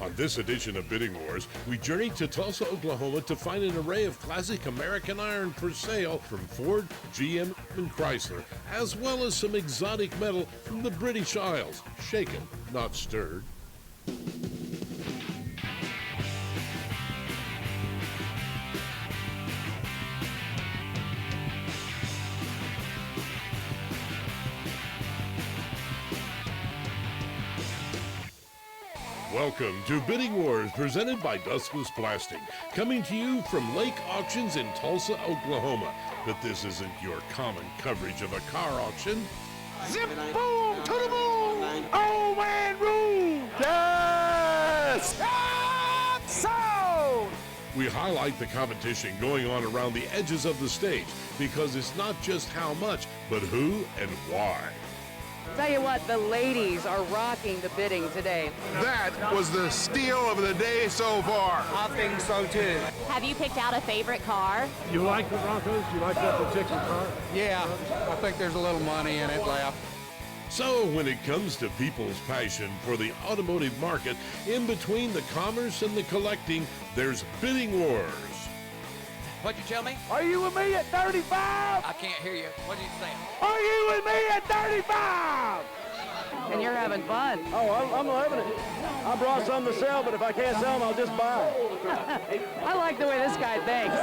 On this edition of Bidding Wars, we journey to Tulsa, Oklahoma to find an array of classic American iron for sale from Ford, GM, and Chrysler, as well as some exotic metal from the British Isles, shaken, not stirred. Welcome to Bidding Wars, presented by Dustless Plastic, coming to you from Lake Auctions in Tulsa, Oklahoma. But this isn't your common coverage of a car auction. Zip boom to the moon! Oh man, room! Yes! Sold! We highlight the competition going on around the edges of the stage, because it's not just how much, but who and why. Tell you what, the ladies are rocking the bidding today. That was the steal of the day so far. I think so too. Have you picked out a favorite car? You like the Broncos? You like that particular car? Yeah, I think there's a little money in it left. So when it comes to people's passion for the automotive market, in between the commerce and the collecting, there's Bidding Wars. What'd you tell me? Are you with me at 35? I can't hear you. What did you say? Are you with me at 35? And you're having fun. Oh, I'm loving it. I brought some to sell, but if I can't sell them, I'll just buy them. I like the way this guy thinks.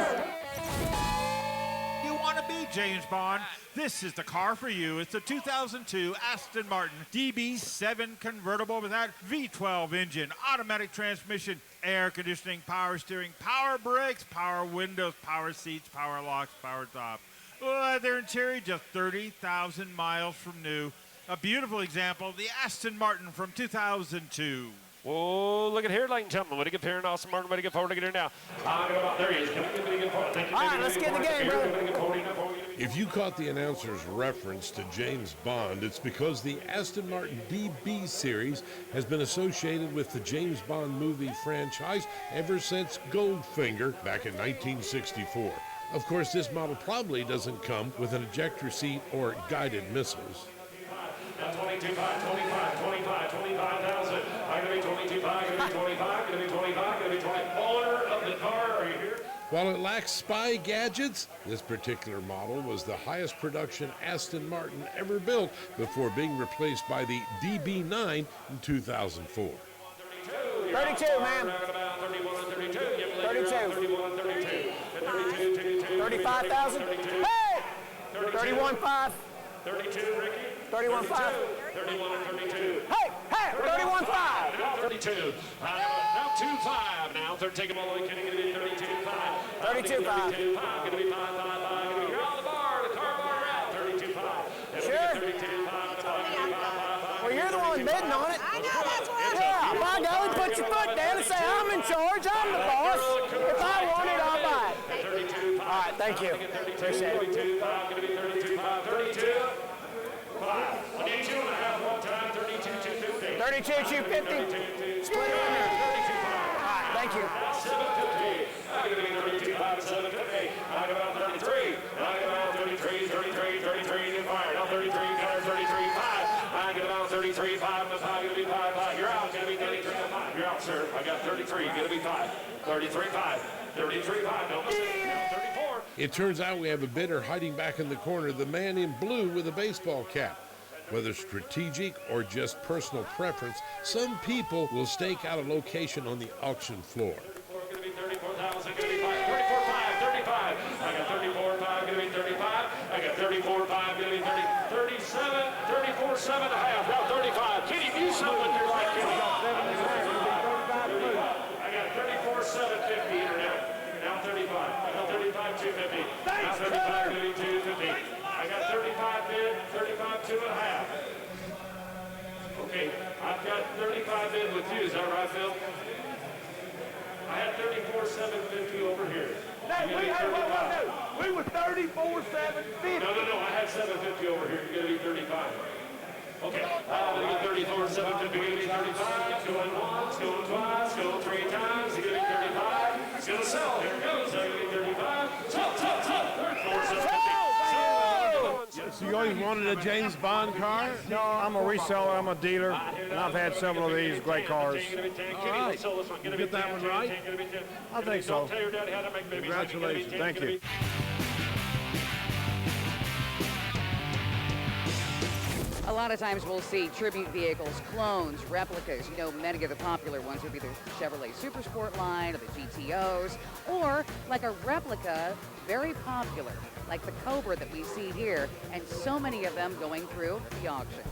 You want to be James Bond? This is the car for you. It's the 2002 Aston Martin DB7 convertible with that V12 engine, automatic transmission, air conditioning, power steering, power brakes, power windows, power seats, power locks, power top. Leather interior, just 30,000 miles from new. A beautiful example of the Aston Martin from 2002. Whoa, look at here, ladies and gentlemen. Way to get here, and Austin Martin. Way to get forward to get here now. There he is. All right, let's get in the game, bro. If you caught the announcer's reference to James Bond, it's because the Aston Martin DB series has been associated with the James Bond movie franchise ever since Goldfinger back in 1964. Of course, this model probably doesn't come with an ejector seat or guided missiles. 22,500, 25,000. I'm going to be 25, going to be 25, going to be 25, going to be 20. Owner of the car, are you here? While it lacks spy gadgets, this particular model was the highest production Aston Martin ever built before being replaced by the DB9 in 2004. 32, man. 35,000. Hey! 31.5. 32, Ricky. 31.5. 31 and 32. Hey! 31.5. 32. Now 2.5 now. They're taking them all the way. Going to be 32.5. 32.5. 32.5. Going to be 5.5. You're on the bar. The car bar out. 32.5. Sure. 32.5. Well, you're the one bidding on it. I know, that's what yeah, if I go, put your foot down and say, I'm in charge, I'm the boss. If I want it, I'll buy it. All right, thank you. Appreciate it. 32.5. Going to be 32.5. 32. 5. 32 and a half one time. 32, 250. 32, 250. Split it in there. 32.5. All right, thank you. 750. I'm going to be 32.5 to 750. I'm about 33. I'm about 33, 33 in fire. Now 33, got 33.5. I'm going to about 33.5 to 5. Going to be 5.5. You're out. Going to be 33.5. You're out, sir. I got 33. Going to be 5. 33.5. 33.5. No mistake. Now 34. It turns out we have a bidder hiding back in the corner, the man in blue with a baseball cap. Whether strategic or just personal preference, some people will stake out a location on the auction floor. Going to be 34,000. Going to be 34.5. 35. I got 34.5. Going to be 35. I got 34.5. Going to be 37. 34.7 and a half. Now 35. Kenny, do something you're like Kenny. I got 34.750 in now. Now 35. I got 35.250. Now 35. Going to be 250. I got 35 bid. 35 2 and a half. Okay, I've got 35 bid with you. Is that right, Phil? I had 34.750 over here. We were 34,750. No, I had 750 over here. You're going to be 35. Okay, I'm going to get 34.750. You're going to be 35. Going once, going twice, going 3 times. You're going to be 35. It's going to sell. Here it goes. I'm going to be 35. Sell. 34.750. So you always wanted a James Bond car? No, I'm a reseller. I'm a dealer, and I've had several of these great cars. All right. You get that one right? I think so. Congratulations. Thank you. A lot of times we'll see tribute vehicles, clones, replicas. You know, many of the popular ones would be the Chevrolet Super Sport line or the GTOs, or like a replica, very popular, like the Cobra that we see here, and so many of them going through the auction.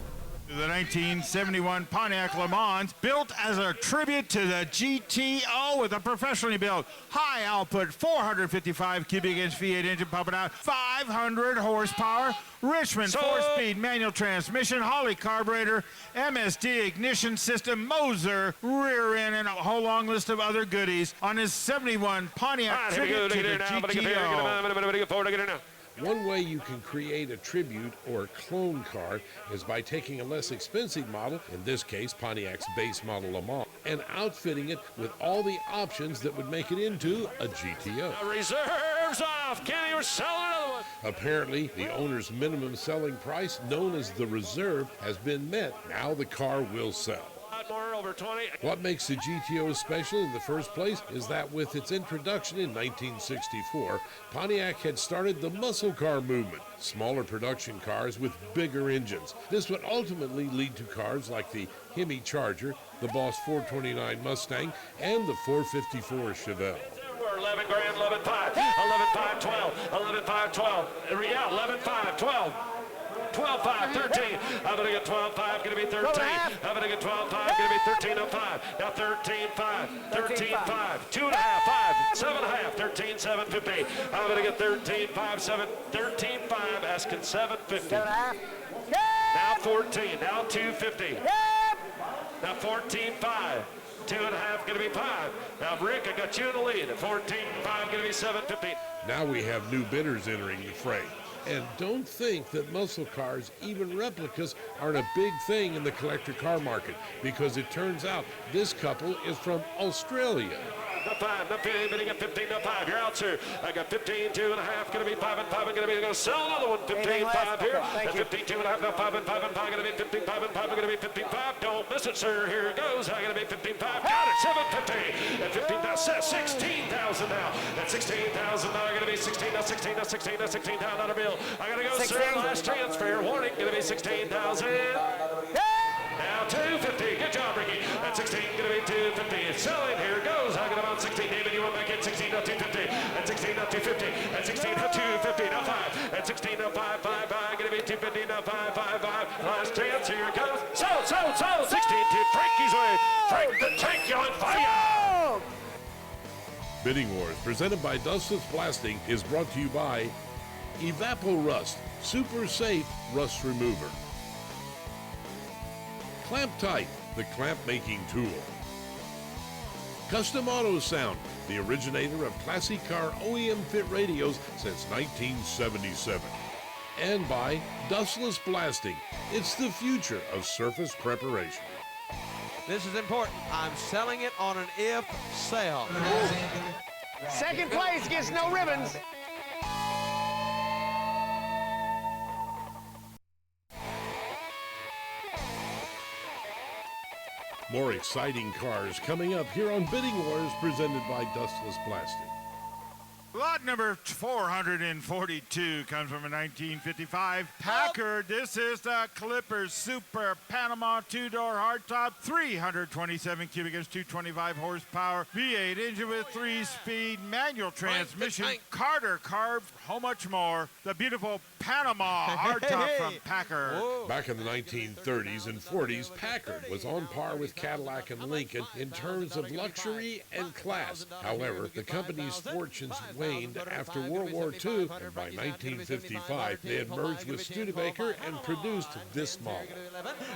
The 1971 Pontiac Le Mans, built as a tribute to the GTO with a professionally built, high output, 455 cubic inch V8 engine pumping out 500 horsepower, Richmond 4-speed manual transmission, Holley carburetor, MSD ignition system, Moser rear end, and a whole long list of other goodies on his 71 Pontiac tribute to the GTO. One way you can create a tribute or clone car is by taking a less expensive model, in this case Pontiac's base model Le Mans, and outfitting it with all the options that would make it into a GTO. Reserves off. Kenny, we're selling another one. Apparently, the owner's minimum selling price, known as the reserve, has been met. Now the car will sell. More over 20. What makes the GTO special in the first place is that with its introduction in 1964, Pontiac had started the muscle car movement, smaller production cars with bigger engines. This would ultimately lead to cars like the Hemi Charger, the Boss 429 Mustang, and the 454 Chevelle. 11 grand, 11.5, 11.5, 12, 11.5, 12. Yeah, 11.5, 12. 12.5, 13. I'm going to get 12.5, going to be 13. I'm going to get 12.5, going to be 13.05. Now 13.5, 13.5, 2.5, 5, 7.5, 13.750. I'm going to get 13.5, 7, 13.5, asking 750. Now 14, now 250. Now 14.5. 2.5 going to be 5. Now Rick, I got you in the lead. At 14.5 going to be 750. Now we have new bidders entering the fray. And don't think that muscle cars, even replicas, aren't a big thing in the collector car market, because it turns out this couple is from Australia. No 5, no 15, bidding at 15, no 5. You're out, sir. I got 15, 2.5, going to be 5 and 5, and going to sell another one. 15, 5 here. At 15, 2.5, no 5 and 5 and 5, going to be 15, 5 and 5, going to be 15, 5. Don't miss it, sir. Here it goes. I'm going to be 15, 5. Got it, 750. At 15, now 16,000 now. At 16,000 now, going to be 16, now 16, now 16, now 16 down on a bill. I got to go, 16. Sir. Last transfer. Warning, going to be 16,000. Now 250. Good job, Ricky. At 16, going to be 250. It's selling. Here it goes. I got about 16. David, you went back in. 16, now 250. At 16, now 250. At 16, now 250. Now 5. At 16, now 5, 5, 5. Going to be 250. Now 5, 5, 5. Last chance. Here it comes. Sold. 16 to Frankie's way. Frank the Tank, you on fire. Bidding Wars, presented by Dustless Blasting, is brought to you by Evapo-Rust, super safe rust remover. Clamp Tight, the clamp making tool. Custom Auto Sound, the originator of classic car OEM fit radios since 1977. And by Dustless Blasting, it's the future of surface preparation. This is important. I'm selling it on an if sale. Second place gets no ribbons. More exciting cars coming up here on Bidding Wars, presented by Dustless Blasting. Lot number 442 comes from a 1955 Packard. This is the Clippers Super Panama two-door hardtop, 327 cubic inch, 225 horsepower, V8 engine with 3-speed manual transmission, Carter carbs, how much more. The beautiful Panama hardtop from Packard. Whoa. Back in the 1930s and 40s, Packard was on par with Cadillac and Lincoln in terms of luxury and class. However, the company's fortunes waned after World War II, and by 1955, they had merged with Studebaker and produced this model.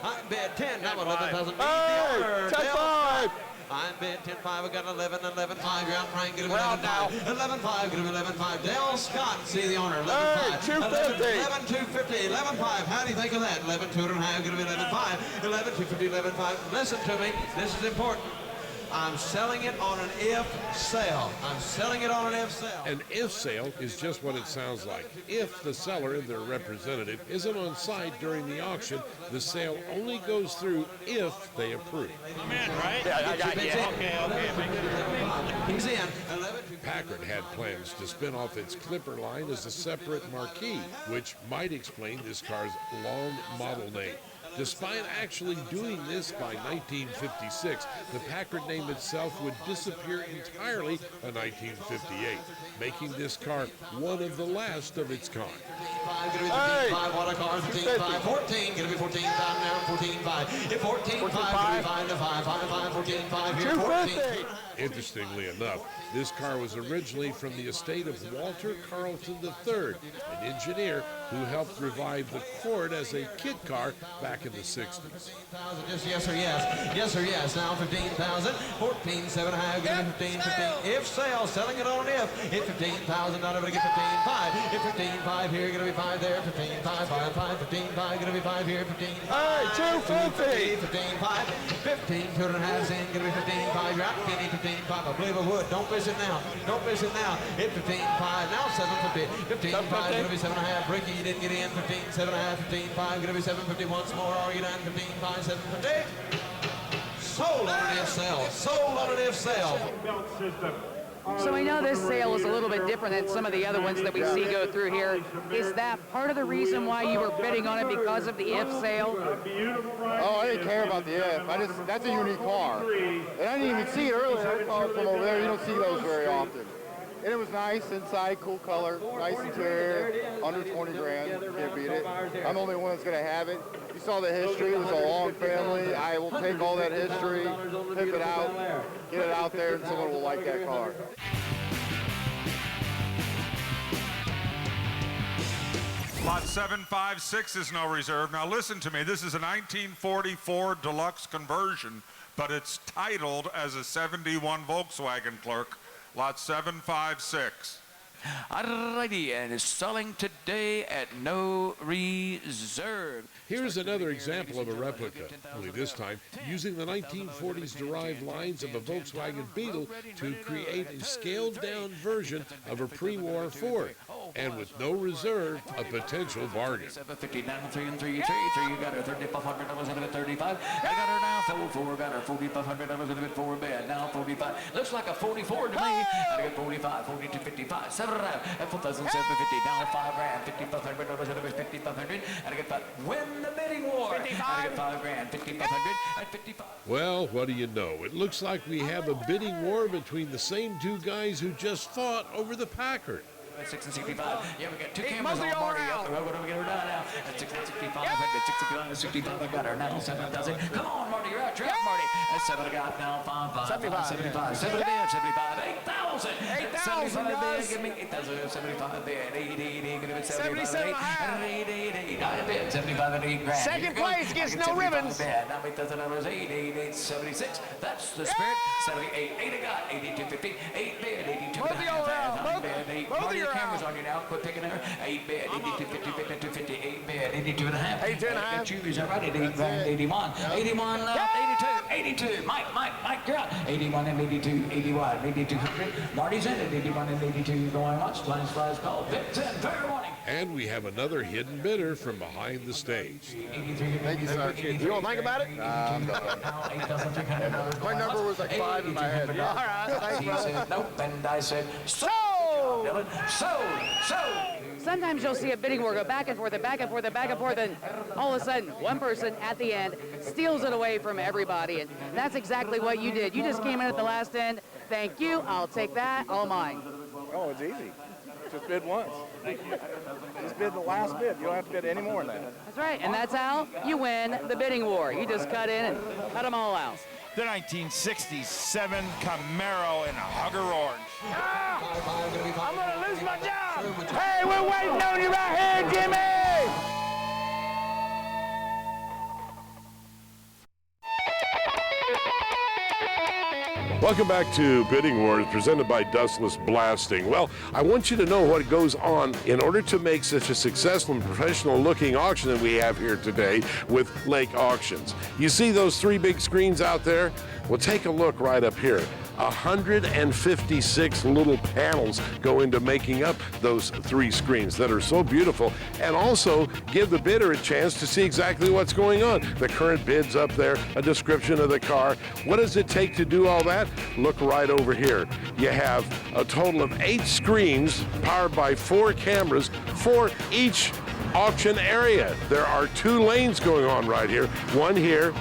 I bet 10, that one 11,000. Hey, 10-5. I'm bid 10-5, I got 11, 11-5. You're out, Frank, get him 11-5. 11-5, get him 11-5. Dale Scott, see the owner, 11-5. 250. 11-250, 11-5. How do you think of that? 11-2.5, get him 11-5. 11-250, 11-5. Listen to me, this is important. I'm selling it on an if sale. I'm selling it on an if sale. An if sale is just what it sounds like. If the seller, their representative, isn't on site during the auction, the sale only goes through if they approve. I'm in, right? Yeah, I got you. Okay. He's in. 11. Packard had plans to spin off its Clipper line as a separate marquee, which might explain this car's long model name. Despite actually doing this by 1956, the Packard name itself would disappear entirely by 1958, making this car one of the last of its kind. Hey! 5, what a car, 15, 5, 14, gonna be 14, now 14, 5. If 14, 5, 5 to 5, 5, 5, 14, 5, here, 14. Interestingly enough, this car was originally from the estate of Walter Carlton III, an engineer who helped revive the Cord as a kit car back in the 60s. Just yes or yes. Yes or yes. Now 15,000. 14, 7, give me 15, 15. If sale, selling it on an if. If 15,000, not able to get 15, 5. If 15, 5 here, gonna be 5 there. 15, 5, 5, 5, 15, 5, gonna be 5 here. 15, 5. Hey, 250. 15, 5. 15, 2.5 in, gonna be 15, 5. You're out, Kenny, 15, 5. I believe I would. Don't miss it now. Don't miss it now. Hit 15, 5. Now 750. 15, 5, gonna be 7.5. Ricky, you didn't get in. 15, 7.5. 15, 5, gonna be 750 once more. Are you done? 15, 5, 750. Sold on an if sale. Sold on an if sale. So I know this sale is a little bit different than some of the other ones that we see go through here. Is that part of the reason why you were bidding on it, because of the if sale? Oh, I didn't care about the if. That's a unique car. And I didn't even see it earlier from over there. You don't see those very often. And it was nice inside, cool color, nice interior, under 20 grand. Can't beat it. I'm the only one that's going to have it. You saw the history. It was a long family. I will take all that history, pimp it out, get it out there, and someone will like that car. Lot 756 is no reserve. Now listen to me. This is a 1944 deluxe conversion, but it's titled as a 71 Volkswagen, clerk. Lot 756. Alrighty, and is selling today at no reserve. Here's another example of a replica, only this time using the 1940s derived lines of a Volkswagen Beetle to create a scaled-down version of a pre-war Ford, and with no reserve, a potential bargain. 750 down 3 and 3 3 you got her $3,500 in it 35. I got her now 4 got her $4,500 in it 4 bed now 45. Looks like a 44 to me. I got 45, 42, 55, 7 at 4,750 down 5 grand, $5,500 in it 5,500. And I get 5. Win the bidding war. 55. I get 5 grand, 5,500 at 55. Well, what do you know? It looks like we have a bidding war between the same two guys who just fought over the Packard. At 6 and 65. Yeah, we got two cameras on Marty. We're going to get her done now. At 6 and 65. At 65 and 65. I got her now. 7,000. Come on, Marty. You're out. You're out, Marty. At 7 I got now. 5, 75. 75. 75. 8,000. 8,000, guys. Give me 8,000. 75 bid. 80. Give me 77. 80. 75 and 8 grand. Second place gets no ribbons. Now $8,000. 8, 76. That's the spirit. 78. 8 I got. 82.50. 8 bid. 82. Both of you are out. Both of you are cameras on you now. Quit picking her. 8 bid. 82.50. 52.50. 8 bid. 82 and a half. 82 and a half. Is that right? 8 grand. 81. 81. 82. Mike, you're out. 81 and 82. 81. 8200. Marty's in it. 81 and 82 going once. Twice flies called. Bids in. Fair warning. And we have another hidden bidder from behind the stage. Thank you, sir. You don't think about it? I'm done. My number was like 5 in my head. All right. Thanks, brother. Nope. And I said, Sold! Sometimes you'll see a bidding war go back and forth and back and forth and back and forth, and all of a sudden, one person at the end steals it away from everybody, and that's exactly what you did. You just came in at the last end. Thank you. I'll take that. All mine. Oh, it's easy. Just bid once. Thank you. Just bid the last bid. You don't have to bid any more than that. That's right, and that's how you win the bidding war. You just cut in and cut them all out. The 1967 Camaro in Hugger Orange. I'm going to lose my job. Hey, we're waiting on you right here, Jimmy. Welcome back to Bidding Wars, presented by Dustless Blasting. Well, I want you to know what goes on in order to make such a successful and professional-looking auction that we have here today with Lake Auctions. You see those three big screens out there? Well, take a look right up here. 156 little panels go into making up those three screens that are so beautiful, and also give the bidder a chance to see exactly what's going on. The current bid's up there, a description of the car. What does it take to do all that? Look right over here. You have a total of 8 screens powered by 4 cameras for each auction area. There are 2 lanes going on right here, one here,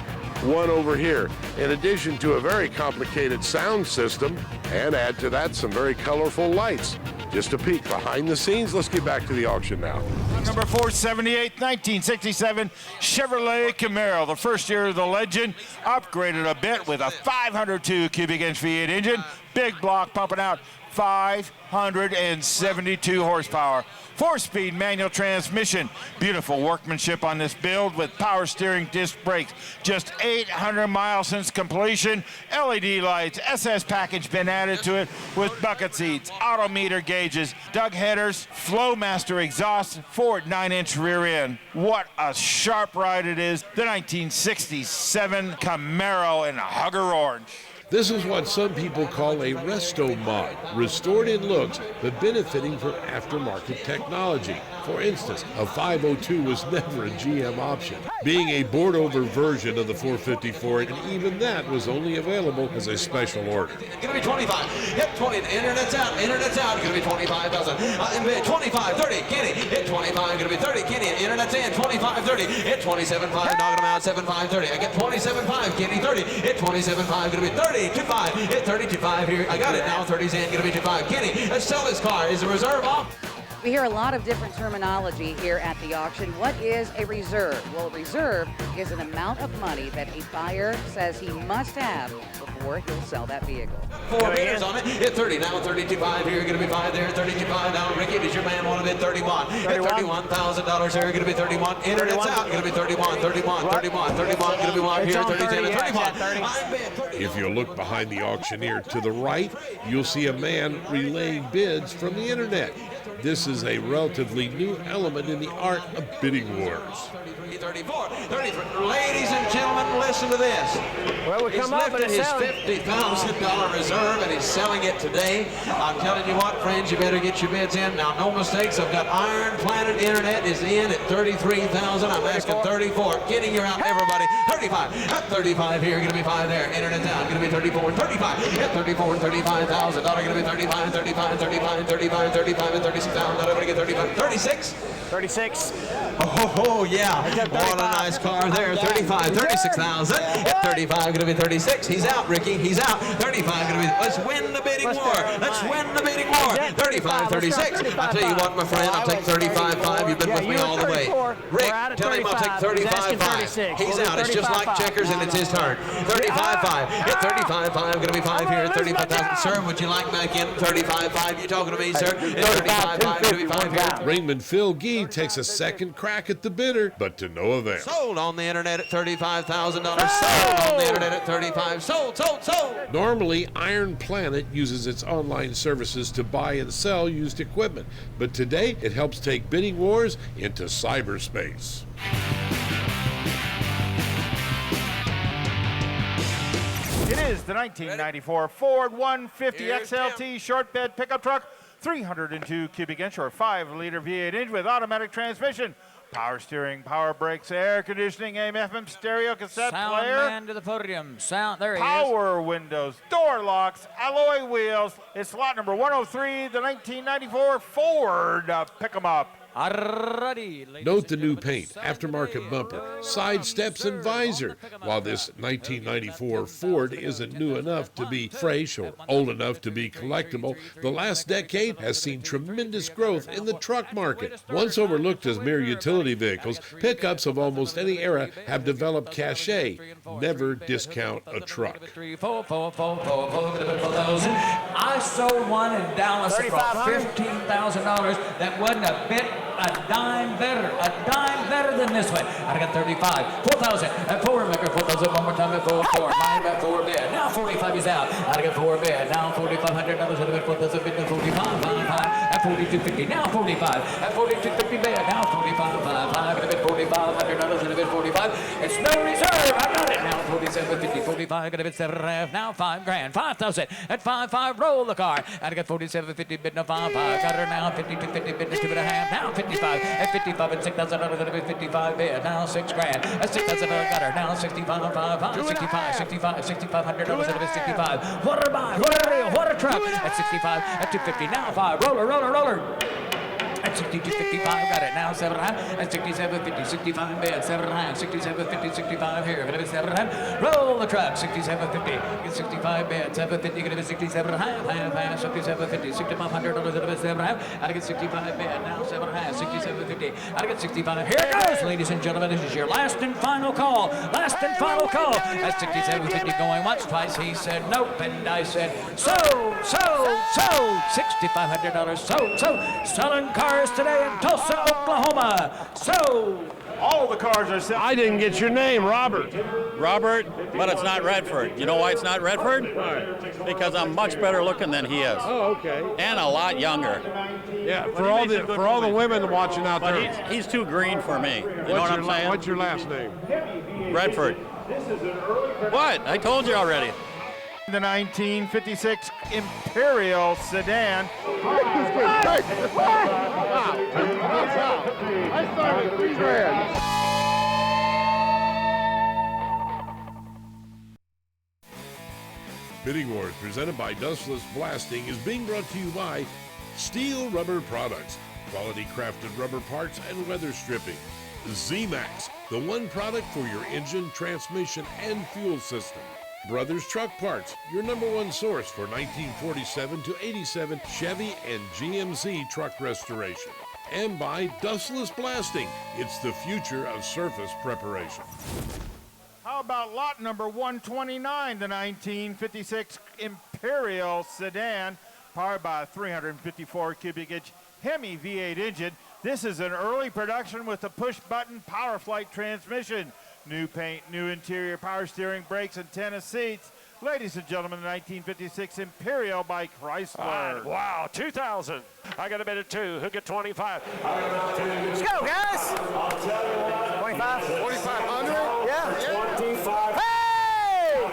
one over here, in addition to a very complicated sound system, and add to that some very colorful lights. Just a peek behind the scenes. Let's get back to the auction now. Number 478, 1967 Chevrolet Camaro, the first year of the legend, upgraded a bit with a 502 cubic inch V8 engine, big block pumping out 572 horsepower. 4-speed manual transmission. Beautiful workmanship on this build with power steering disc brakes. Just 800 miles since completion. LED lights, SS package been added to it with bucket seats, odometer gauges, Doug headers, Flowmaster exhaust, Ford 9-inch rear end. What a sharp ride it is. The 1967 Camaro in Hugger Orange. This is what some people call a resto mod, restored in looks, but benefiting from aftermarket technology. For instance, a 502 was never a GM option, being a board-over version of the 454, and even that was only available as a special order. Gonna be 25. Hit 20. Internet's out. Internet's out. Gonna be 25,000. In bid 25, 30. Kenny. Hit 25. Gonna be 30. Kenny. Internet's in. 25, 30. Hit 27.5. Knocking him out. 7.5, 30. I get 27.5. Kenny 30. Hit 27.5. Gonna be 30. 2.5. Hit 30.25 here. I got it now. 30's in. Gonna be 2.5. Kenny, let's sell this car. Is the reserve off? We hear a lot of different terminology here at the auction. What is a reserve? Well, a reserve is an amount of money that a buyer says he must have before he'll sell that vehicle. 4 bidders on it. Hit 30 now. 32.5 here. Going to be 5 there. 32.5 now. Ricky, does your man want to bid 31? Hit $31,000 here. Going to be 31. Internet's out. Going to be 31. 31. 31. 31. Going to be 1 here. 37. 31. If you look behind the auctioneer to the right, you'll see a man relaying bids from the internet. This is a relatively new element in the art of bidding wars. 34, 33. Ladies and gentlemen, listen to this. Well, He's lifted his $50,000 reserve and he's selling it today. I'm telling you what, friends, you better get your bids in. Now, no mistakes. I've got Iron Planet Internet is in at 33,000. I'm asking 34. Getting your out, everybody. 35. At 35 here. Going to be 5 there. Internet's out. Going to be 34 and 35. At 34 and 35,000. Going to be 35 and 35 and 35 and 35 and 35 and 36,000. I'm going to get 35. 36. 36. Oh, yeah. What a nice car there. 35, 36,000. At 35, going to be 36. He's out, Ricky. He's out. 35, going to be. Let's win the bidding war. Let's win the bidding war. 35, 36. I'll tell you what, my friend. I'll take 35.5. You've been with me all the way. Rick, tell him I'll take 35.5. He's out. It's just like checkers, and it's his turn. 35.5. At 35.5, going to be 5 here. At 35,000. Sir, would you like back in? 35.5. You talking to me, sir? At 35.5, going to be 5 here. Ringman Phil Gee takes a second crack at the bidder, but to no avail. Sold on the internet at $35,000. Sold on the internet at 35. Sold. Normally, Iron Planet uses its online services to buy and sell used equipment, but today it helps take bidding wars into cyberspace. It is the 1994 Ford 150 XLT short bed pickup truck, 302 cubic inch or 5-liter V8 engine with automatic transmission. Power steering, power brakes, air conditioning, AM, FM, stereo, cassette Sound player. man to the podium. Sound, there he is. Power windows, door locks, alloy wheels. It's lot number 103, the 1994 Ford. Pick 'em up. Note the new paint, aftermarket bumper, side steps, and visor. While this 1994 Ford isn't new enough to be fresh or old enough to be collectible, the last decade has seen tremendous growth in the truck market. Once overlooked as mere utility vehicles, pickups of almost any era have developed cachet. Never discount a truck. I sold one in Dallas for $15,000 that wasn't a bit a dime better than this one. I got 35, 4,000, at 4, make her 4,000 one more time at 4, 4, mine at 4 bid. Now 45 is out. I got 4 bid. Now $4,500 at 4,000 bid. 45, 55, at 42.50. Now 45, at 42.50 bid. Now 45, 55, at a bid. $4,500 at a bid. 45. It's no reserve. I got it. Now 47.50, 45, at a bid. 7.5. Now 5 grand. 5,000 at 5.5. Roll the car. I got 47.50 bid. Now 5.5. Got her now 52.50 bid. 2.5. Now 55 at 55 and $6,000 at a bid. 55 bid. Now 6 grand. At $6,000 got her. Now 65, 65, $6,500 at a bid. 65. What a buy. What a deal. What a truck. At 65 at 250. Now 5. Roller. At 62.55, got it now 7.5. At 67.50, 65 bid, 7.5. 67.50, 65 here. Gonna be 7.5. Roll the truck. 67.50. Get 65 bid, 7.50. Gonna be 67.5. Half. 67.50, $6,500 at a bid. 7.5. I get 65 bid now 7.5. 67.50. I get 65. Here it goes, ladies and gentlemen. This is your last and final call. Last and final call. At 67.50 going once, twice. He said nope, and I said so. $6,500. So. Selling cars today in Tulsa, Oklahoma. So, all the cars are selling. I didn't get your name, Robert. Robert, but it's not Redford. You know why it's not Redford? Why? Because I'm much better looking than he is. Oh, okay. And a lot younger. Yeah, for all the women watching out but there. He's too green for me. You know what I'm saying? What's your last name? Redford. What? I told you already. The 1956 Imperial sedan. I started 3 grand. Bidding Wars, presented by Dustless Blasting, is being brought to you by Steele Rubber Products, quality crafted rubber parts and weather stripping. Z-Max, the one product for your engine, transmission, and fuel system. Brothers Truck Parts, your #1 source for 1947 to 87 Chevy and GMC truck restoration. And by Dustless Blasting, it's the future of surface preparation. How about lot number 129, the 1956 Imperial sedan, powered by a 354 cubic inch Hemi V8 engine. This is an early production with a push-button power flight transmission. New paint, new interior, power steering, brakes, and tennis seats. Ladies and gentlemen, the 1956 Imperial by Chrysler. Wow, 2,000. I got a bid at 2. Who get 25? Let's go, guys. 25? 4,500? Yeah. 25. Hey!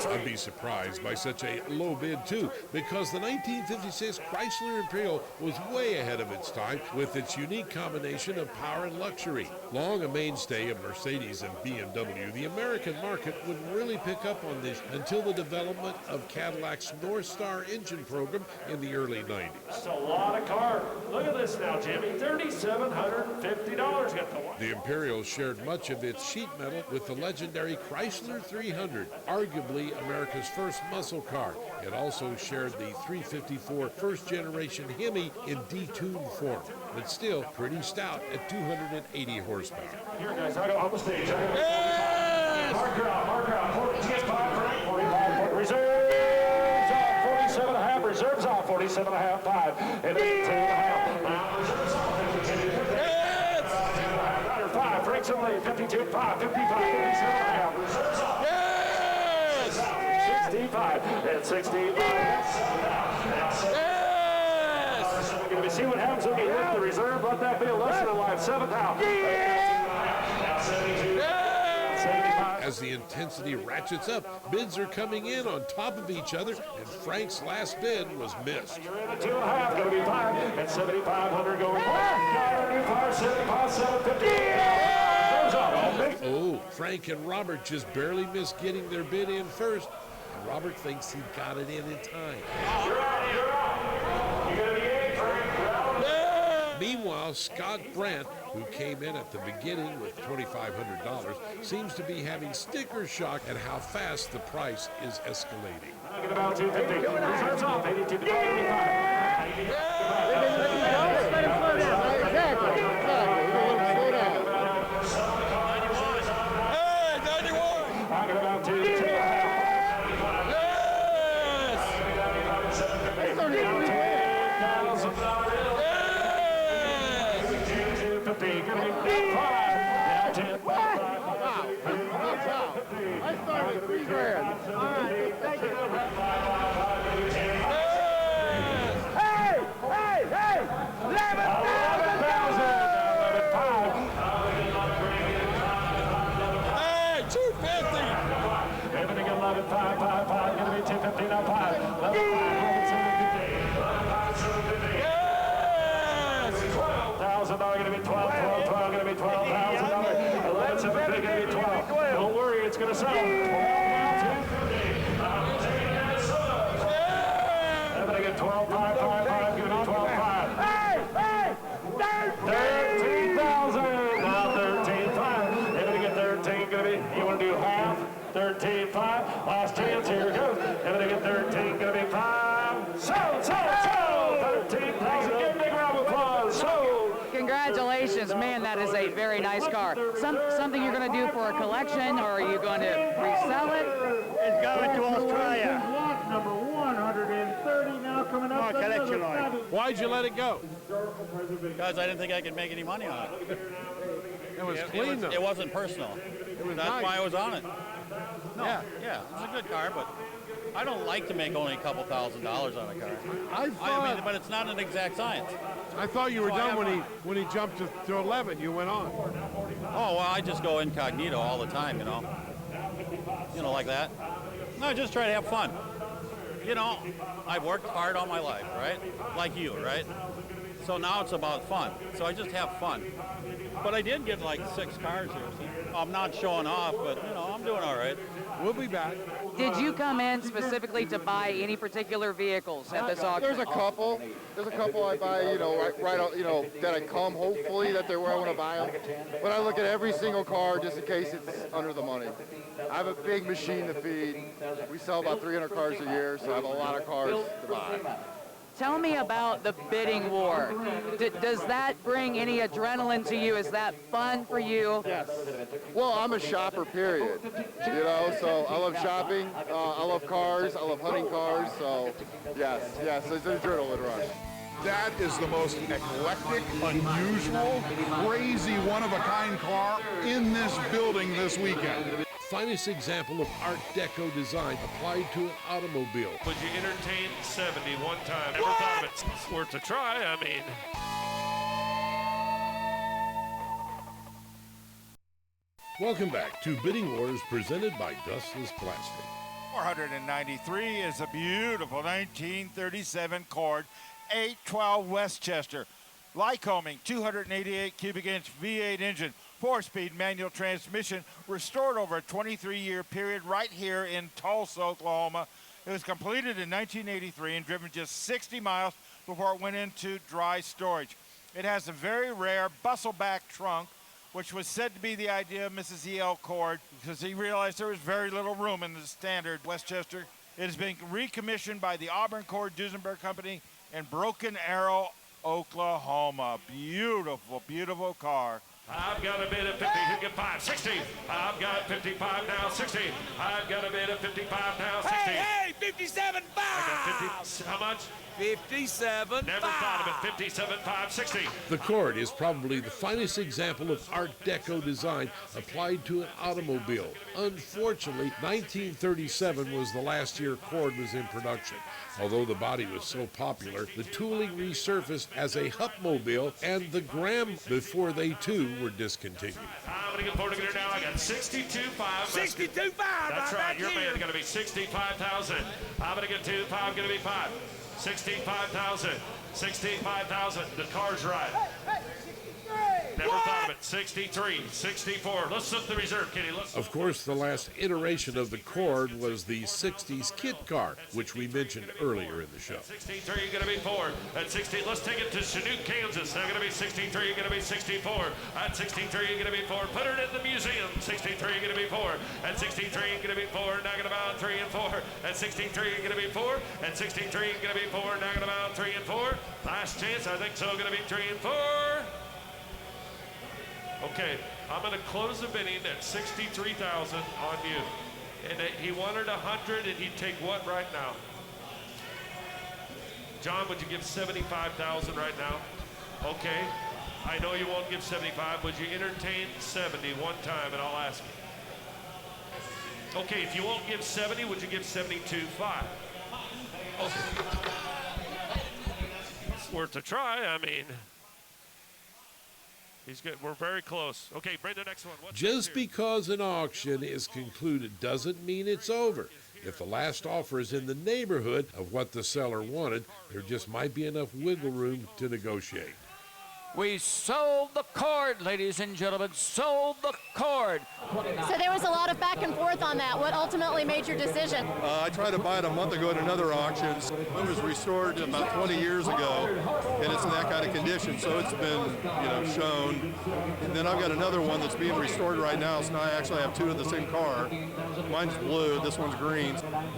I'd be surprised by such a low bid, too, because the 1956 Chrysler Imperial was way ahead of its time with its unique combination of power and luxury. Long a mainstay of Mercedes and BMW, the American market wouldn't really pick up on this until the development of Cadillac's North Star engine program in the early 90s. That's a lot of car. Look at this now, Jimmy. $3,750 got the one. The Imperial shared much of its sheet metal with the legendary Chrysler 300, arguably America's first muscle car. It also shared the 354 first-generation Hemi in detuned form, but still pretty stout at 280 horsepower. Here, guys, I go on the stage. Yes! Mark out. 45, reserves off 47.5. Reserves off 47.5. 5 and 18.5. Now reserves off 52. Yes! 5. Frank Simley 52. 5. 55. 57.5. Reserves off. Yes! 65 and 65. Yes! We're going to see what happens when we hit the reserve. Let that be a lesson in life. 7th out. Now 72. Yes! As the intensity ratchets up, bids are coming in on top of each other, and Frank's last bid was missed. You're in at 2.5, going to be 5, and 7,500 going. Got a new car, 75, 750. Oh, Frank and Robert just barely missed getting their bid in first, and Robert thinks he got it in time. You're out. You're going to be 8, Frank. Meanwhile, Scott Brandt, who came in at the beginning with $2,500, seems to be having sticker shock at how fast the price is escalating. Get about 250. Reserves off 82 to 85. Let him slow down. Exactly. Slow down. 91. I got about 2. 50, gonna be 5. Now 10. I started with $3 grand. All right, thank you. Hey! 11,000! Hey, 250! Everything 11, 5, gonna be 250, now 5. 11, 5, yes! 12,000, gonna be 12, gonna be 12,000. 11, 7, gonna be 12. Don't worry, it's gonna sell. 12 now, 250. Everything at 12, 5, gonna be 12, 5. Hey! 13,000! Now 13,500. Everything at 13, gonna be, you wanna do half? 13,500. Last chance, here it goes. Everything at 13, gonna be 5. Sold! 13,000. Give a big round of applause. Sold! Congratulations, man, that is a very nice car. Something you're going to do for a collection, or are you going to resell it? It's going to Australia. Number 130 now coming up. Collection line. Why'd you let it go? Because I didn't think I could make any money on it. It was clean, though. It wasn't personal. was That's nice. why I was on it. No, Yeah. yeah, it's a good car, but I don't like to make only a couple $1,000s on a car. I thought, but it's not an exact science. I thought you were done when he jumped to 11. You went on. Oh, well, I just go incognito all the time, you know. You know, like that. No, I just try to have fun. You know, I've worked hard all my life, right? Like you, right? So now it's about fun. So I just have fun. But I did get like 6 cars here. So I'm not showing off, but, you know, I'm doing all right. We'll be back. Did you come in specifically to buy any particular vehicles at this auction? There's a couple. I buy, you know, right, you know, that I come, hopefully, that they're where I want to buy them. But I look at every single car just in case it's under the money. I have a big machine to feed. We sell about 300 cars a year, so I have a lot of cars to buy. Tell me about the bidding war. Does that bring any adrenaline to you? Is that fun for you? Yes. Well, I'm a shopper, period. You know, so I love shopping. I love cars. I love hunting cars. So, yes, it's an adrenaline rush. That is the most eclectic, unusual, crazy, one-of-a-kind car in this building this weekend. Finest example of Art Deco design applied to an automobile. Would you entertain 70 one time? Never thought of it. It's worth a try, I mean. Welcome back to Bidding Wars presented by Dustless Plastic. 493 is a beautiful 1937 Cord 812 Westchester. Lycoming 288 cubic inch V8 engine, 4-speed manual transmission, restored over a 23-year period right here in Tulsa, Oklahoma. It was completed in 1983 and driven just 60 miles before it went into dry storage. It has a very rare bustle-back trunk, which was said to be the idea of Mrs. E.L. Cord because he realized there was very little room in the standard Westchester. It has been recommissioned by the Auburn Cord Duesenberg Company in Broken Arrow, Oklahoma. Beautiful, beautiful car. I've got a bid of 50, who get 5? 60. I've got 55 now, 60. I've got a bid of 55 now, 60. Hey, 57.5. I got 50, how much? 57.5. Never thought of it, 57.5, 60. The Cord is probably the finest example of Art Deco design applied to an automobile. Unfortunately, 1937 was the last year Cord was in production. Although the body was so popular, the tooling resurfaced as a Hupmobile and the Graham before they too were discontinued. I'm going to get forward to get her now. I got 62.5. 62.5. That's right. Your man is going to be 65,000. I'm going to get 2.5. Going to be 5. 65,000. 65,000. The car's right. Never thought of it. 63, 64. Let's flip the reserve, Kitty. Of course, the last iteration of the Cord was the 60s kit car, which we mentioned earlier in the show. 63, you're going to be 4. At 60, let's take it to Chanute, Kansas. They're going to be 63, you're going to be 64. At 63, you're going to be 4. Put it in the museum. 63, you're going to be 4. At 63, you're going to be 4. Knocking about 3 and 4. At 63, you're going to be 4. At 63, you're going to be 4. Knocking about 3 and 4. Last chance, I think so. Going to be 3 and 4. Okay, I'm going to close the bidding at 63,000 on you. And he wanted 100, and he'd take what right now? John, would you give 75,000 right now? Okay. I know you won't give 75. Would you entertain 70 one time, and I'll ask you? Okay, if you won't give 70, would you give 72.5? Okay. It's worth a try. I mean, he's good. We're very close. Okay, bring the next one. Just because an auction is concluded doesn't mean it's over. If the last offer is in the neighborhood of what the seller wanted, there just might be enough wiggle room to negotiate. We sold the cord, ladies and gentlemen, sold the cord. So there was a lot of back and forth on that. What ultimately made your decision? I tried to buy it a month ago at another auction. It was restored about 20 years ago, and it's in that kind of condition, so it's been, shown. And then I've got another one that's being restored right now, so now I actually have two of the same car. Mine's blue, this one's green.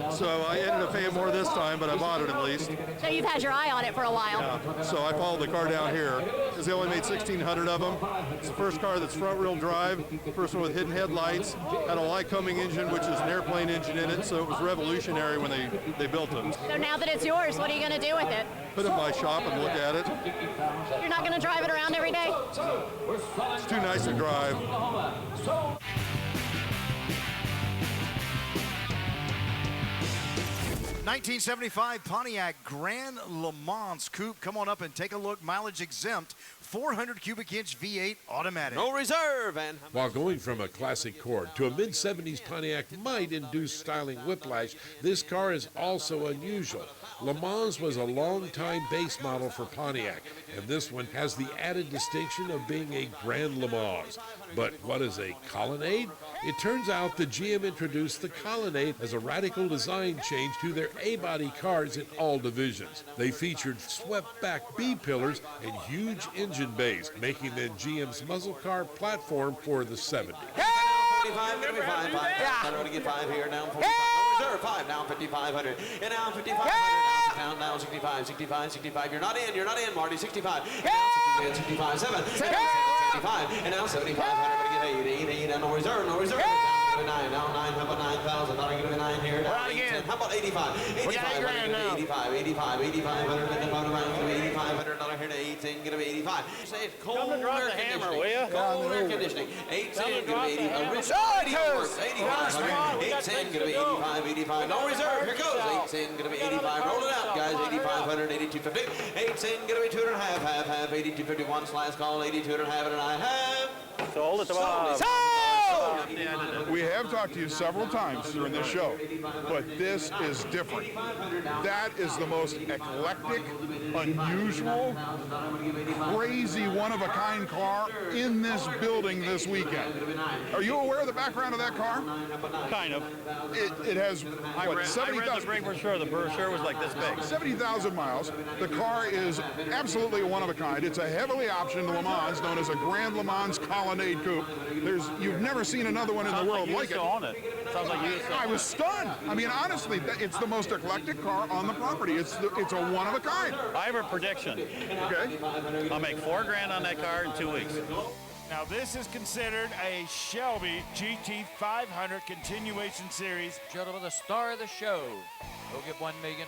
So I ended up paying more this time, but I bought it at least. So you've had your eye on it for a while. Yeah. So I followed the car down here, because they only made 1,600 of them. It's the first car that's front-wheel drive, first one with hidden headlights, had a Lycoming engine, which is an airplane engine in it, so it was revolutionary when they built it. So now that it's yours, what are you going to do with it? Put it in my shop and look at it. You're not going to drive it around every day? It's too nice to drive. 1975 Pontiac Grand Le Mans Coupe. Come on up and take a look. Mileage exempt. 400 cubic inch V8 automatic. No reserve. And while going from a classic Cord to a mid-70s Pontiac might induce styling whiplash, this car is also unusual. Le Mans was a long-time base model for Pontiac, and this one has the added distinction of being a Grand Le Mans. But what is a Colonnade? It turns out the GM introduced the Colonnade as a radical design change to their A-body cars in all divisions. They featured swept-back B-pillars and huge engine bays, making them GM's muscle car platform for the 70s. 55, give me 5, 5. I don't want to get 5 here, down 45. No reserve, 5, down 5,500. And now 5,500, down 65, 65, 65. You're not in, Marty, 65. And now 65, 7. 75, and now 7,500. Get 8, and no reserve. Down 9, now 9, how about 9,000? I'll give it 9 here. Down 8, how about 85? 85, 8,500 in the bottom round to $8,500 here to 18, get him 85. Say it's cold air conditioning. Cold air conditioning. 810, get him 80. Original 85. 810, get him 85, 85. No reserve. Here goes. 810, get him 85. Roll it out, guys. 8,500, 8,250. 810, get him 2.5, half. 8,251 slash call. 8,250, and I have. Sold it to Bob. We have talked to you several times during this show, but this is different. That is the most eclectic, unusual, crazy, one-of-a-kind car in this building this weekend. Are you aware of the background of that car? Kind of. It has, what, 70,000? I read the brochure. The brochure was like this big. 70,000 miles. The car is absolutely one of a kind. It's a heavily optioned Le Mans known as a Grand Le Mans Colonnade Coupe. You've never seen another one in the world like it. Own it. Sounds like you. I was stunned. I mean, honestly, it's the most eclectic car on the property. It's a one of a kind. I have a prediction. Okay. I'll make $4,000 on that car in 2 weeks. Now this is considered a Shelby GT500 continuation series. Gentlemen, the star of the show. Go get $1 million.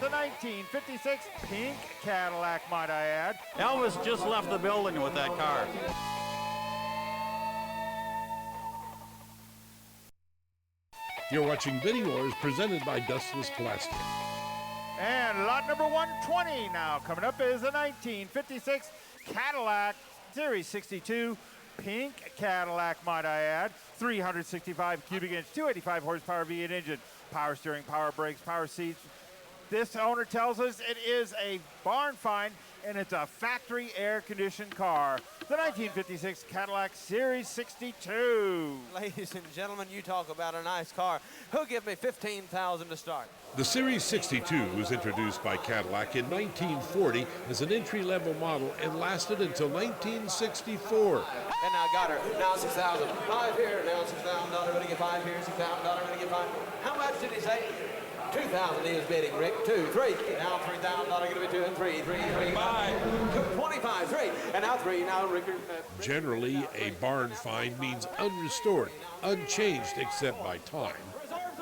The 1956 pink Cadillac, might I add. Elvis just left the building with that car. You're watching Bidding Wars presented by Dustless Plastic. And lot number 120 now. Coming up is the 1956 Cadillac Series 62 pink Cadillac, might I add. 365 cubic inch, 285 horsepower V8 engine. Power steering, power brakes, power seats. This owner tells us it is a barn find, and it's a factory air-conditioned car. The 1956 Cadillac Series 62. Ladies and gentlemen, you talk about a nice car. Who'll give me $15,000 to start? The Series 62 was introduced by Cadillac in 1940 as an entry-level model and lasted until 1964. And now got her. Now 6,000. 5 here. Now $6,000. Gonna get 5 here. $6,000. Gonna get 5. How much did he say? 2,000 is bidding, Rick. 2, 3. Now $3,000. Gonna be 2 and 3. 3, 5. 25, 3. And now 3. Now Rick. Generally, a barn find means unrestored, unchanged except by time.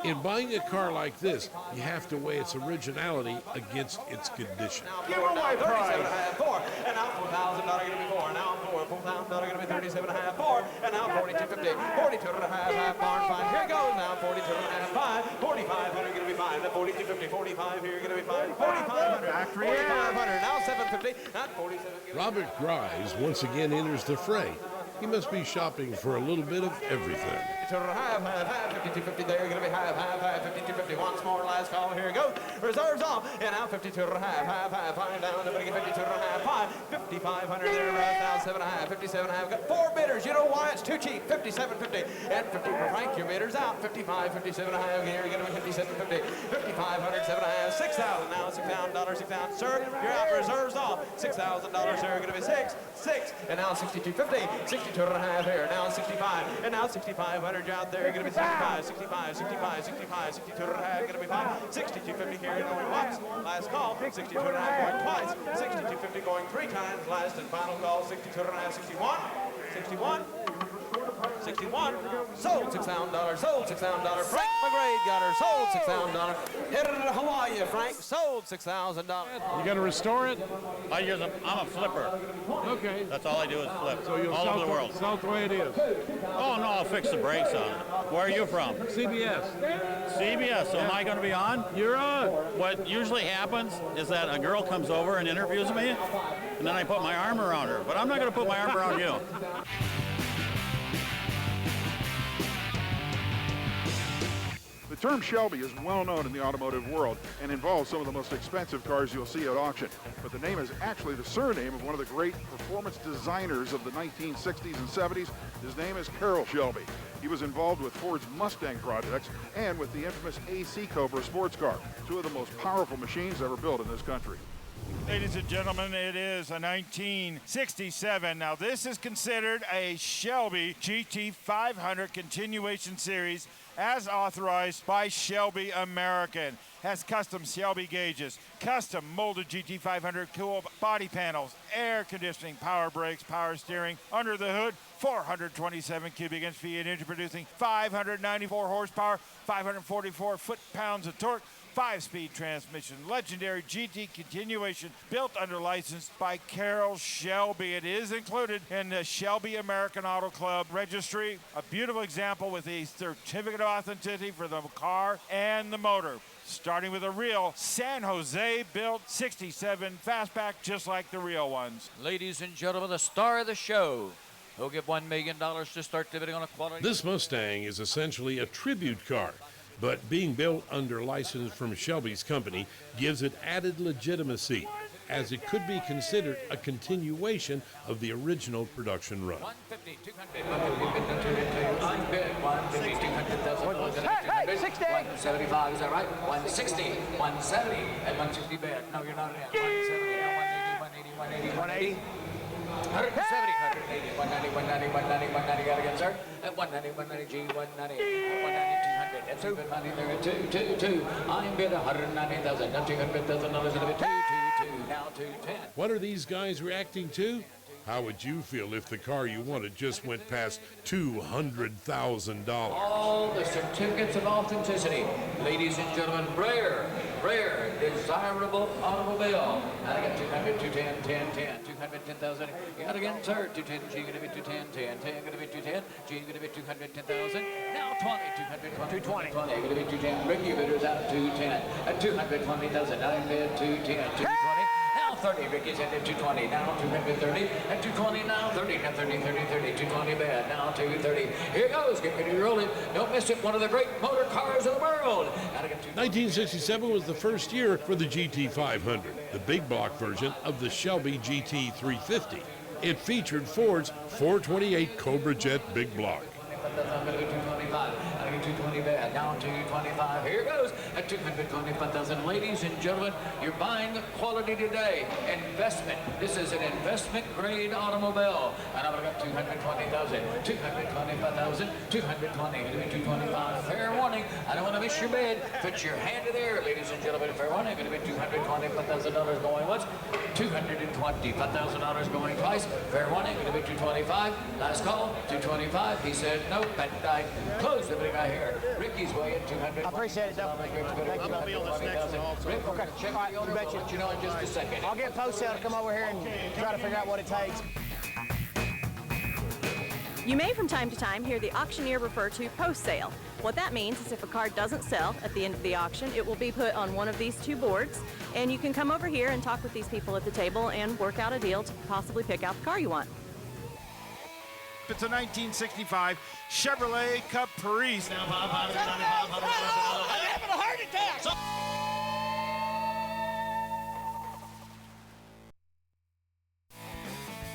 In buying a car like this, you have to weigh its originality against its condition. Giveaway price. 4, and now $4,000 going to be 4, now $4,000 going to be 37.5, 4, and now 42.50, 42.5, half barn 5. Here goes now 42.5, 5, 4,500 going to be 5, then 42.50, 45 here going to be 5, 4,500, 4,500, now 750, not 47. Robert Grimes once again enters the fray. He must be shopping for a little bit of everything. 52.50 there, going to be half, 52.50. Once more, last call, here goes. Reserves off, and now 52.5, half, 5 down, nobody get 52.5, 5, 5,500 there, now 7.5, 57.5. Got 4 bidders. You know why? It's too cheap. 57.50 and 50 for Frank. Your bidders out. 55, 57.5. Here, going to be 57.50, 5,500, 7.5, 6,000. Now $6,000, 6,000. Sir, you're out. Reserves off. $6,000. Sir, going to be 6, and now 62.50, 62.5 here. Now 65, and now 6,500. Out there, going to be 65, 65, 65, 65, 62.5, going to be 5, 62.50 here, going once, last call, 62.5 going twice, 62.50 going 3 times, last and final call, 62.5, 61, 61, 61, sold $6,000, sold $6,000. Frank McGrade got her, sold $6,000. Headed to Hawaii, Frank, sold $6,000. You got to restore it? I'm a flipper. Okay. That's all I do is flip. So you'll all over the world. Sell it the way it is. Oh, no, I'll fix the brakes on it. Where are you from? CBS. CBS. So am I going to be on? You're on. What usually happens is that a girl comes over and interviews me, and then I put my arm around her. But I'm not going to put my arm around you. The term Shelby is well known in the automotive world and involves some of the most expensive cars you'll see at auction. But the name is actually the surname of one of the great performance designers of the 1960s and 70s. His name is Carroll Shelby. He was involved with Ford's Mustang projects and with the infamous AC Cobra sports car, 2 of the most powerful machines ever built in this country. Ladies and gentlemen, it is a 1967. Now, this is considered a Shelby GT500 continuation series as authorized by Shelby American. Has custom Shelby gauges, custom molded GT500 cool body panels, air conditioning, power brakes, power steering, under the hood, 427 cubic inch feet engine producing 594 horsepower, 544 foot-pounds of torque, 5-speed transmission, legendary GT continuation, built under license by Carroll Shelby. It is included in the Shelby American Auto Club registry. A beautiful example with a certificate of authenticity for the car and the motor. Starting with a real San Jose built 67 fastback, just like the real ones. Ladies and gentlemen, the star of the show. He'll give $1 million to start the bidding on a quality. This Mustang is essentially a tribute car, but being built under license from Shelby's company gives it added legitimacy, as it could be considered a continuation of the original production run. 150, 200, 150, 200,000. Hey, 60. 175, is that right? 160, 170, and 160 bad. No, you're not in. 170, 180, 180, 180. 170, 180, 190, 190, 190, 190, got again, sir. At 190, 190, G, 190, 190, 200. That's even money there at 2. I'm bid $190,000. Now $200,000 a bit. 2. Now 210. What are these guys reacting to? How would you feel if the car you wanted just went past $200,000? All the certificates of authenticity. Ladies and gentlemen, rare, desirable automobile. I got 200, 210, 10, 10, 210,000. You got again, sir. 210, G going to be 210, 10, 10 going to be 210, G going to be 210,000. Now 20, 220, 220, 20 going to be 210. Ricky bidders out at 210. At 220,000. I'm bid 210, 220. Now 30, Ricky's at 220, now 230, at 220, now 30, now 30, 30, 30, 220 bad, now 230. Here goes, get ready to roll it. Don't miss it, one of the great motor cars of the world. 1967 was the first year for the GT500, the big block version of the Shelby GT350. It featured Ford's 428 Cobra Jet big block. 225, 220 bad, down 225. Here goes at got 225,000. Ladies and gentlemen, you're buying quality today. Investment. This is an investment-grade automobile. And I've got 220,000, 225,000, 220, 225. Fair warning. I don't want to miss your bid. Put your hand in the air, ladies and gentlemen. Fair warning. Going to be $225,000 going once, $225,000 going twice. Fair warning. Going to be 225. Last call, 225. He said no. That I closed the big guy here. Ricky's weighing 200. I appreciate it, though. Thank you. I'll be on this next one also. Rick, Okay. check All right, the owner. bet you. Let you know in just a second. I'll get post-sale to come over here and try to figure out what it takes. You may from time to time hear the auctioneer refer to post-sale. What that means is if a car doesn't sell at the end of the auction, it will be put on one of these two boards, and you can come over here and talk with these people at the table and work out a deal to possibly pick out the car you want. It's a 1965 Chevrolet Caprice. I'm having a heart attack.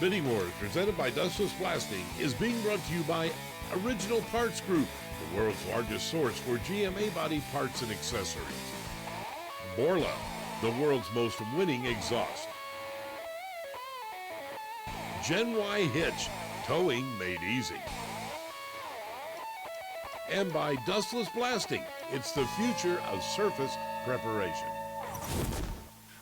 Bidding Wars, presented by Dustless Blasting, is being brought to you by Original Parts Group, the world's largest source for GMA body parts and accessories. Borla, the world's most winning exhaust. Gen Y Hitch, towing made easy. And by Dustless Blasting, it's the future of surface preparation.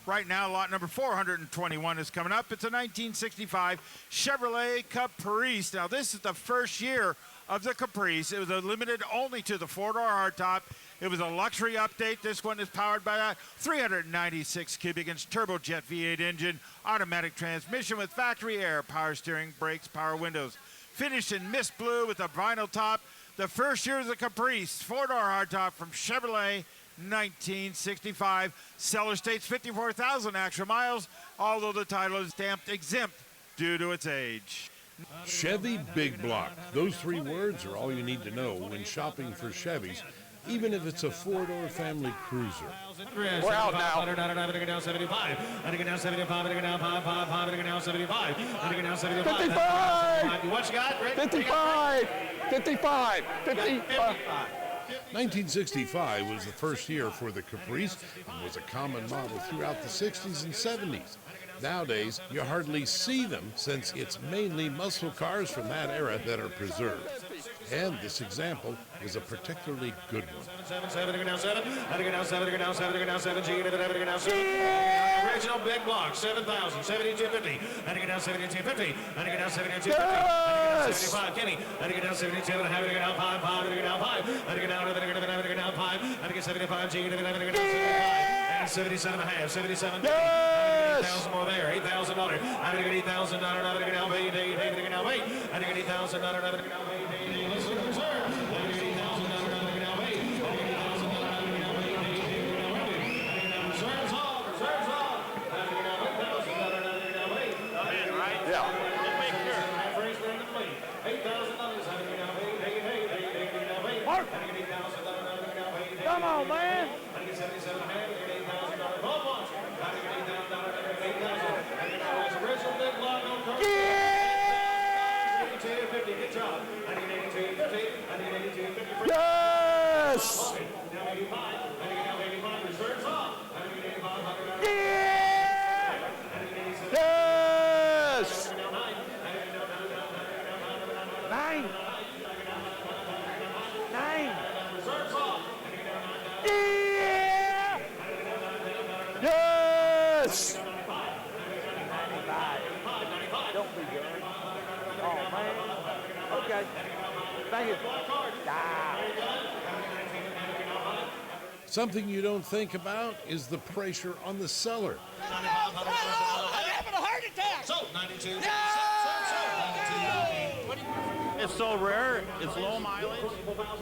Right now, lot number 421 is coming up. It's a 1965 Chevrolet Caprice. Now, this is the first year of the Caprice. It was limited only to the four-door hardtop. It was a luxury update. This one is powered by that 396 cubic inch turbojet V8 engine, automatic transmission with factory air, power steering, brakes, power windows. Finished in mist blue with a vinyl top. The first year of the Caprice, four-door hardtop from Chevrolet, 1965. Seller states 54,000 actual miles, although the title is stamped exempt due to its age. Chevy Big Block. Those three words are all you need to know when shopping for Chevys, even if it's a four-door family cruiser. We're out now. 75. What you got, Rick? 55. 55. 55. 1965 was the first year for the Caprice and was a common model throughout the 60s and 70s. Nowadays, you hardly see them since it's mainly muscle cars from that era that are preserved. And this example is a particularly good one. Original Big Block, 7,000, 7250. I think it down 7250. I think it down 7250. Yes! 75 Kenny. I think it down 72. I think it down 5. I think it down 5. I think it down 5. I think it's 75 G. I think it down 75. And 77 and a half. 77. Yes! 8,000 more there. $8,000. I think it $8,000. I think it now $8. I think it now $8. I think it $8,000. I think it now $8. Listen to the reserve. I think it $8,000. I think it now $8. I think it $8,000. I think it now $8. Reserves on. Reserves on. I think it now $8,000. I think it now $8. I'm in, right? Yeah. Just make sure. Race ring to play. $8,000. I think it now $8. I think it now $8. Mark. I think it $8,000. I think it now $8. Come on, man. I think it's 77 and a half. I think it $8,000. Both ones. I think it $8,000. I think it $8,000. I think it's original Big Block on card. Yeah! 82.50. Good job. I think it 82.50. I think it 82.50. Yes! Now 85. I think it now 85. Reserves on. I think it 85. Yeah! I think it 87. Yes! Now 9. I think it now 9. 9. reserves on. Yeah! Yes! 95. Don't be good. Oh, man. Okay. Thank you. Something you don't think about is the pressure on the seller. I'm having a heart attack. So 92. It's so rare, it's low mileage.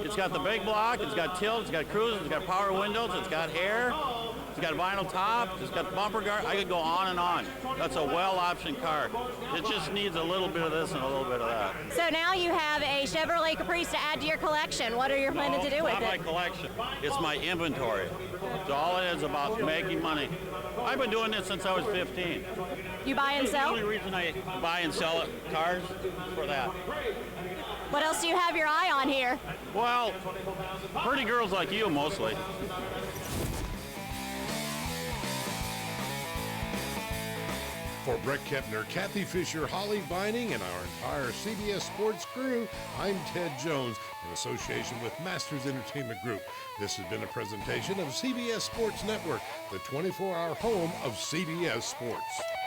It's got the big block, it's got tilt, it's got cruise, it's got power windows, it's got air, it's got vinyl top, it's got bumper guard. I could go on and on. That's a well-optioned car. It just needs a little bit of this and a little bit of that. So now you have a Chevrolet Caprice to add to your collection. What are you planning to do with Not my it? collection. It's my inventory. It's all it is about making money. I've been doing this since I was 15. You buy and The sell? only reason I buy and sell cars is for that. What else do you have your eye on here? Well, pretty girls like you mostly. For Brett Kepner, Kathy Fisher, Holly Vining, and our entire CBS Sports crew, I'm Ted Jones in association with Masters Entertainment Group. This has been a presentation of CBS Sports Network, the 24-hour home of CBS Sports.